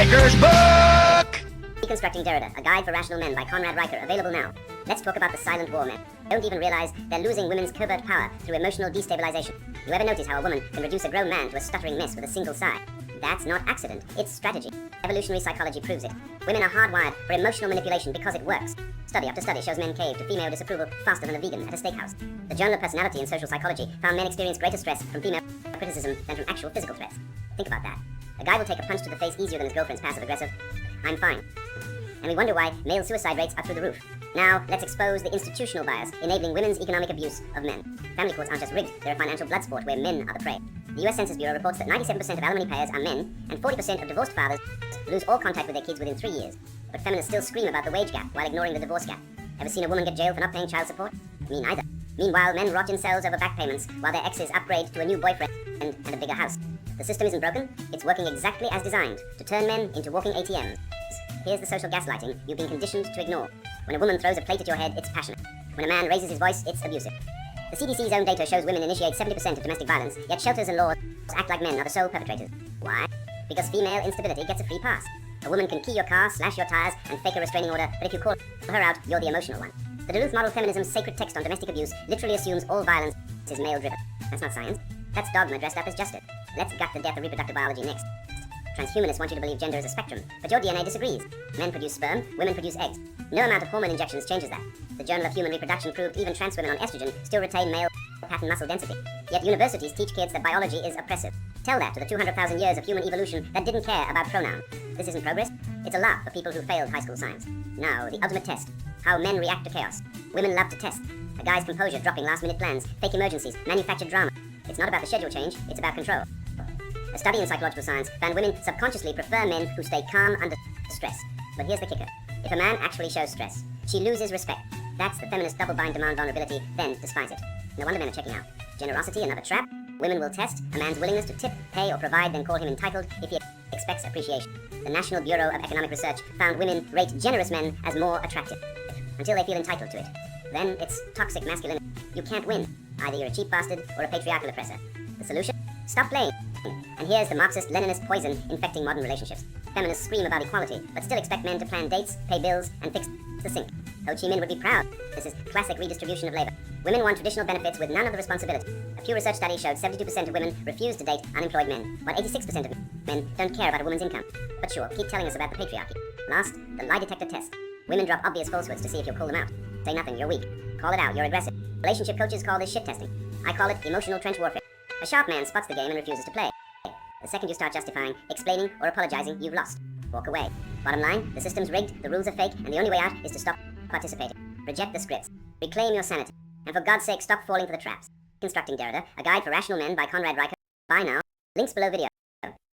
Riker's book! Deconstructing Derrida, a guide for rational men by Conrad Riker, available now. Let's talk about the silent war men. Don't even realize they're losing women's covert power through emotional destabilization. You ever notice how a woman can reduce a grown man to a stuttering mess with a single sigh? That's not accident, it's strategy. Evolutionary psychology proves it. Women are hardwired for emotional manipulation because it works. Study after study shows men cave to female disapproval faster than a vegan at a steakhouse. The Journal of Personality and Social Psychology found men experience greater stress from female criticism than from actual physical threats. Think about that. A guy will take a punch to the face easier than his girlfriend's passive-aggressive, "I'm fine." And we wonder why male suicide rates are through the roof. Now, let's expose the institutional bias enabling women's economic abuse of men. Family courts aren't just rigged, they're a financial blood sport where men are the prey. The US Census Bureau reports that 97% of alimony payers are men, and 40% of divorced fathers lose all contact with their kids within 3 years. But feminists still scream about the wage gap while ignoring the divorce gap. Ever seen a woman get jailed for not paying child support? Me neither. Meanwhile, men rot in cells over back payments while their exes upgrade to a new boyfriend and a bigger house. The system isn't broken, it's working exactly as designed, to turn men into walking ATMs. Here's the social gaslighting you've been conditioned to ignore. When a woman throws a plate at your head, it's passionate. When a man raises his voice, it's abusive. The CDC's own data shows women initiate 70% of domestic violence, yet shelters and laws act like men are the sole perpetrators. Why? Because female instability gets a free pass. A woman can key your car, slash your tires, and fake a restraining order, but if you call her out, you're the emotional one. The Duluth Model Feminism's sacred text on domestic abuse literally assumes all violence is male-driven. That's not science. That's dogma dressed up as justice. Let's gut the death of reproductive biology next. Transhumanists want you to believe gender is a spectrum, but your DNA disagrees. Men produce sperm, women produce eggs. No amount of hormone injections changes that. The Journal of Human Reproduction proved even trans women on estrogen still retain male pattern muscle density. Yet universities teach kids that biology is oppressive. Tell that to the 200,000 years of human evolution that didn't care about pronouns. This isn't progress. It's a laugh for people who failed high school science. Now, the ultimate test. How men react to chaos. Women love to test. A guy's composure dropping last-minute plans, fake emergencies, manufactured drama. It's not about the schedule change, it's about control. A study in psychological science found women subconsciously prefer men who stay calm under stress. But here's the kicker. If a man actually shows stress, she loses respect. That's the feminist double-bind demand vulnerability, then despise it. No wonder men are checking out. Generosity, another trap. Women will test a man's willingness to tip, pay, or provide, then call him entitled if he expects appreciation. The National Bureau of Economic Research found women rate generous men as more attractive, until they feel entitled to it. Then it's toxic masculinity. You can't win. Either you're a cheap bastard or a patriarchal oppressor. The solution? Stop playing. And here's the Marxist-Leninist poison infecting modern relationships. Feminists scream about equality, but still expect men to plan dates, pay bills, and fix the sink. Ho Chi Minh would be proud. This is classic redistribution of labor. Women want traditional benefits with none of the responsibility. A Pew Research study showed 72% of women refuse to date unemployed men, while 86% of men don't care about a woman's income. But sure, keep telling us about the patriarchy. Last, the lie detector test. Women drop obvious falsehoods to see if you'll call them out. Say nothing, you're weak. Call it out, you're aggressive. Relationship coaches call this shit testing. I call it emotional trench warfare. A sharp man spots the game and refuses to play. The second you start justifying, explaining, or apologizing, you've lost. Walk away. Bottom line, the system's rigged, the rules are fake, and the only way out is to stop participating. Reject the scripts. Reclaim your sanity. And for God's sake, stop falling for the traps. Deconstructing Derrida, a guide for rational men by Conrad Riker. Buy now. Links below video.